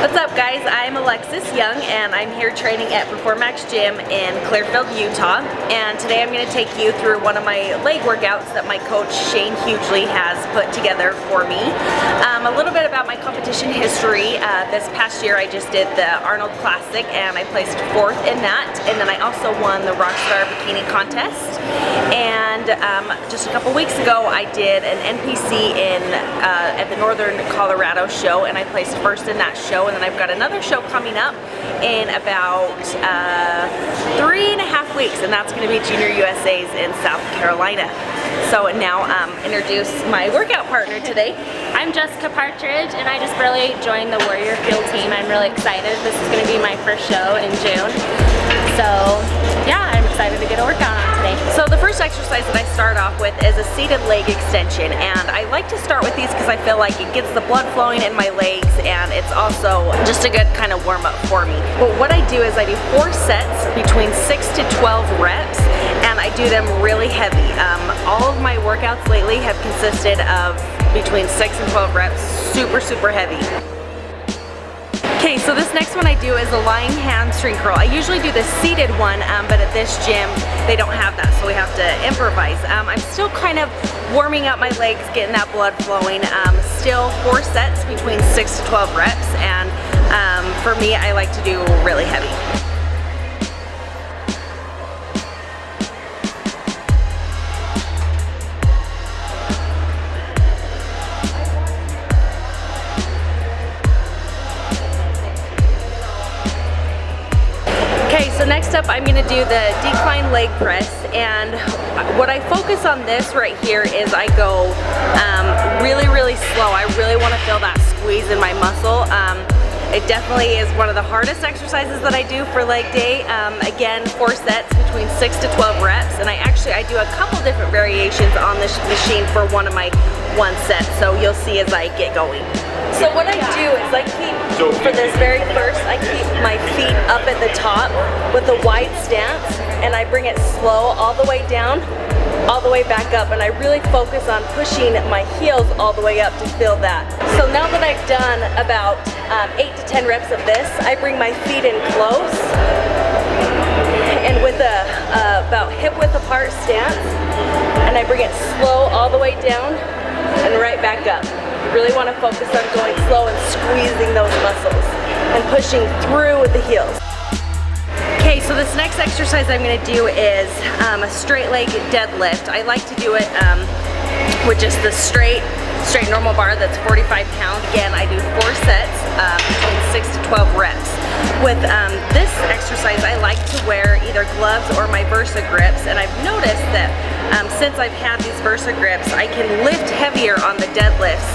What's up guys, I'm Alexis Young and I'm here training at Performax Gym in Clearfield, Utah. And today I'm going to take you through one of my leg workouts that my coach Shane Hughley has put together for me. A little bit about my competition history. This past year I just did the Arnold Classic and I placed 4th in that. And then I also won the Rockstar Bikini Contest. And just a couple weeks ago I did an NPC at the Northern Colorado show and I placed 1st in that show. And then I've got another show coming up in about 3.5 weeks, and that's going to be Junior USA's in South Carolina. So now introduce my workout partner today. I'm Jessica Partridge and I just really joined the Warrior Field team. I'm really excited. This is going to be my first show in June. So yeah, I'm excited to get a workout on today. So the first exercise that I start off with is a seated leg extension, and I like to start with these because I feel like it gets the blood flowing in my legs and it's also just a good kind of warm up for me. But what I do is I do 4 sets between 6 to 12 reps and I do them really heavy. All of my workouts lately have consisted of between 6 and 12 reps, super heavy. Okay, so this next one I do is a lying hamstring curl. I usually do the seated one, but at this gym they don't have that, so we have to improvise. I'm still kind of warming up my legs, getting that blood flowing. Still 4 sets between 6 to 12 reps, and for me I like to do really heavy. Okay, so next up I'm going to do the decline leg press, and what I focus on this right here is I go really slow. I really want to feel that squeeze in my muscle. It definitely is one of the hardest exercises that I do for leg day. Again, 4 sets between 6 to 12 reps, and I do a couple different variations on this machine for one of my 1 set, so you'll see as I get going. So what I do is I keep, for this very first, I keep my feet up at the top with a wide stance, and I bring it slow all the way down, all the way back up, and I really focus on pushing my heels all the way up to feel that. So now that I've done about 8 to 10 reps of this, I bring my feet in close, and with a about hip width apart stance, and I bring it slow all the way down and right back up. You really want to focus on going slow and squeezing those muscles and pushing through with the heels. Okay, so this next exercise I'm going to do is a straight leg deadlift. I like to do it with just the straight normal bar that's 45 pounds. Again, I do 4 sets between 6 to 12 reps. With this exercise, I like to wear either gloves or my Versa grips, and I've noticed that since I've had these Versa grips, I can lift heavier on the deadlifts.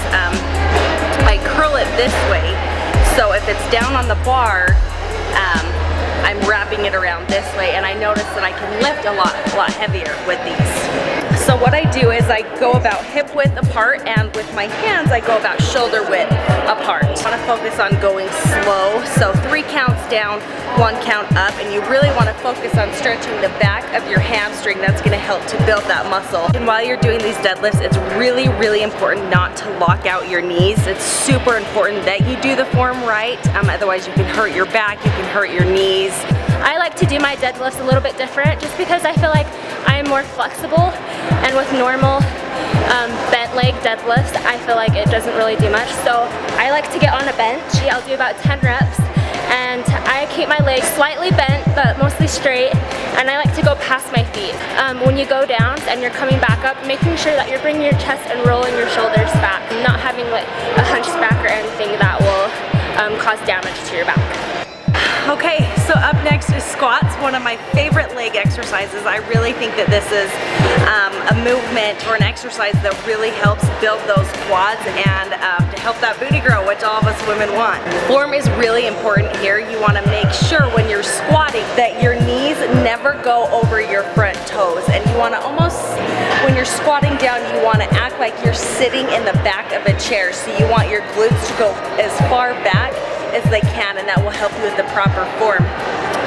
I curl it this way, so if it's down on the bar, I'm wrapping it around this way, and I notice that I can lift a lot heavier with these. So what I do is I go about hip width apart, and with my hands I go about shoulder width apart. I want to focus on going slow, so 3 counts down, 1 count up, and you really want to focus on stretching the back of your hamstring. That's going to help to build that muscle. And while you're doing these deadlifts, it's really important not to lock out your knees. It's super important that you do the form right, otherwise you can hurt your back, you can hurt your knees. I like to do my deadlifts a little bit different just because I feel like I'm more flexible, and with normal bent leg deadlifts I feel like it doesn't really do much. So I like to get on a bench. I'll do about 10 reps and I keep my legs slightly bent but mostly straight, and I like to go past my feet. When you go down and you're coming back up, making sure that you're bringing your chest and rolling your shoulders back, not having like a hunched back or anything that will cause damage to your back. Okay, so up next is squats, one of my favorite leg exercises. I really think that this is a movement or an exercise that really helps build those quads and to help that booty grow, which all of us women want. Form is really important here. You want to make sure when you're squatting that your knees never go over your front toes, and you want to almost, when you're squatting down, you want to act like you're sitting in the back of a chair. So you want your glutes to go as far back as they can, and that will help you with the proper form.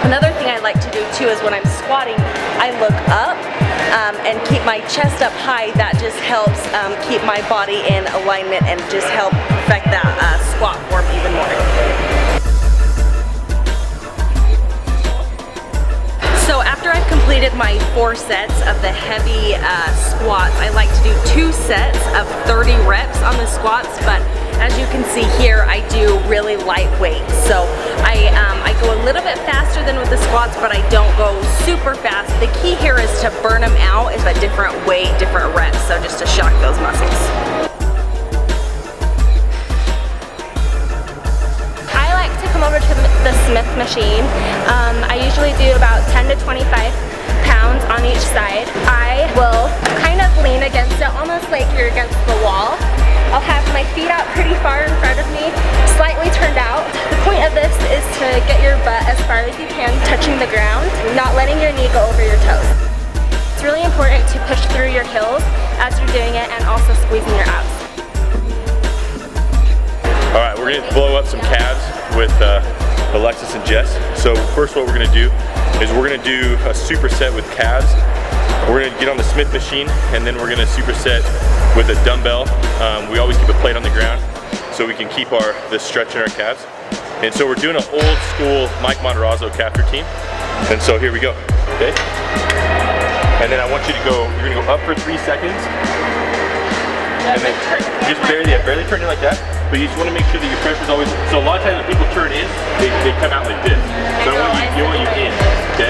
Another thing I like to do too is when I'm squatting, I look up and keep my chest up high. That just helps keep my body in alignment and just help perfect that squat form even more. completed my 4 sets of the heavy squats. I like to do 2 sets of 30 reps on the squats, but as you can see here, I do really lightweight. So I go a little bit faster than with the squats, but I don't go super fast. The key here is to burn them out is a different weight, different reps, so just to shock those muscles. I like to come over to the Smith machine. I usually do about 10 to 25 pounds on each side. I will kind of lean against it, almost like you're against the wall. I'll have my feet out pretty far in front of me, slightly turned out. The point of this is to get your butt as far as you can touching the ground, not letting your knee go over your toes. It's really important to push through your heels as you're doing it and also squeezing your abs. All right, we're gonna blow up some calves with Alexis and Jess. So first what we're gonna do is we're gonna do a superset with calves. We're gonna get on the Smith machine and then we're gonna superset with a dumbbell. We always keep a plate on the ground so we can keep the stretch in our calves. And so we're doing an old school Mike Monterazzo calf routine. And so here we go, okay? And then I want you to go, you're gonna go up for 3 seconds. And then just barely turn it like that. But you just want to make sure that your pressure's always, so a lot of times when people turn in, they come out like this. So you want you in, okay?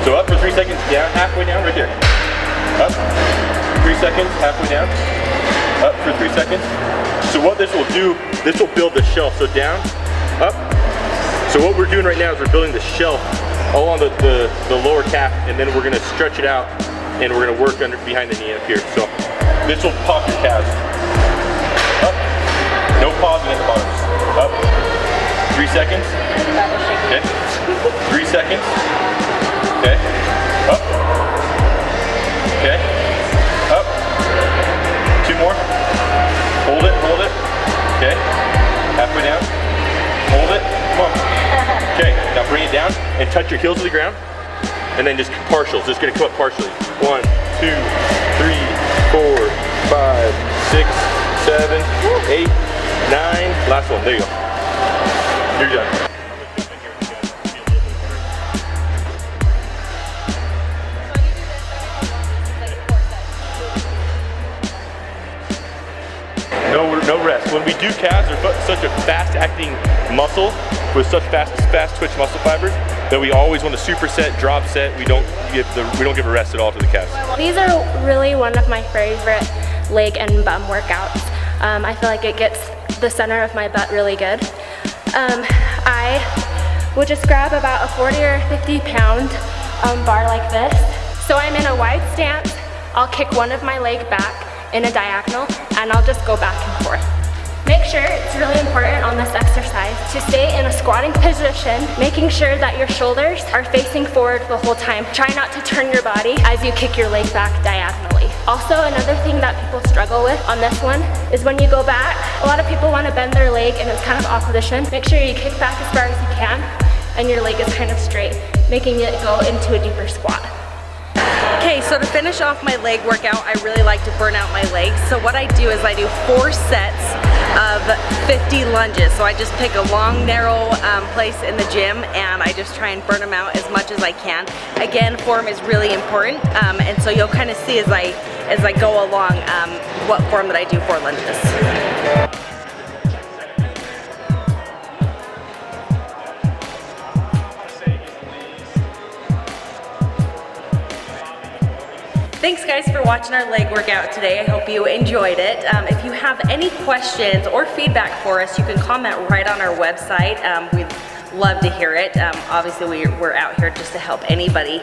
So up for 3 seconds, down, halfway down, right there. Up, 3 seconds, halfway down. Up for 3 seconds. So what this will do, this will build the shelf. So down, up. So what we're doing right now is we're building the shelf along the lower calf, and then we're gonna stretch it out, and we're gonna work behind the knee up here. So this will pop your calves. Up. No pausing at the bottom. Up. 3 seconds. Okay. 3 seconds. Okay. Up. Okay. Up. 2 more. Hold it, hold it. Okay. Halfway down. Hold it. Come on. Okay. Now bring it down and touch your heels to the ground. And then just partials. Just gonna come up partially. 1, 2, 3, 4, 5, 6, 7, 8, 9. Last one. There you go. You're done. No rest. When we do calves, they're such a fast-acting muscle with such fast twitch muscle fibers that we always want to superset, drop set. We don't give a rest at all to the calves. These are really one of my favorite leg and bum workouts. I feel like it gets the center of my butt really good. I will just grab about a 40 or 50 pound bar like this. So I'm in a wide stance. I'll kick one of my leg back in a diagonal and I'll just go back and forth. Make sure, it's really important on this exercise, to stay in a squatting position, making sure that your shoulders are facing forward the whole time. Try not to turn your body as you kick your leg back diagonally. Also, another thing that people struggle with on this one is when you go back, a lot of people want to bend their leg and it's kind of off position. Make sure you kick back as far as you can and your leg is kind of straight, making it go into a deeper squat. Okay, so to finish off my leg workout, I really like to burn out my legs. So what I do is I do 4 sets of 50 lunges. So I just pick a long, narrow place in the gym and I just try and burn them out as much as I can. Again, form is really important, and so you'll kind of see as I go along what form that I do for lunges. Thanks guys for watching our leg workout today. I hope you enjoyed it. If you have any questions or feedback for us, you can comment right on our website. We'd love to hear it. Obviously we're out here just to help anybody.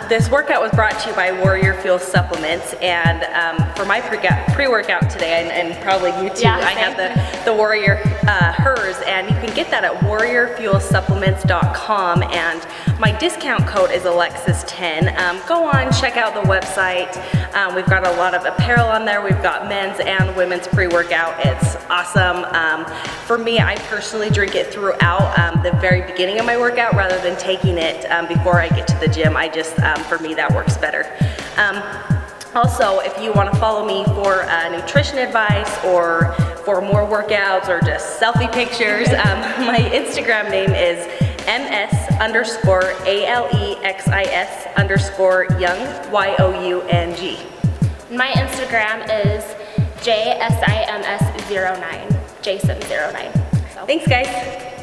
This workout was brought to you by Warrior Fuel Supplements, and for my pre-workout today, and probably you too, yeah, I have the Warrior hers, and you can get that at warriorfuelsupplements.com, and my discount code is Alexis10. Go on, check out the website. We've got a lot of apparel on there. We've got men's and women's pre-workout. It's awesome. For me, I personally drink it throughout the very beginning of my workout rather than taking it before I get to the gym. I just, for me, that works better. Also, if you want to follow me for nutrition advice or for more workouts or just selfie pictures, my Instagram name is JSIMS_ALEXIS_Young, YOUNG. My Instagram is JSIMS09, Jason09. Thanks guys.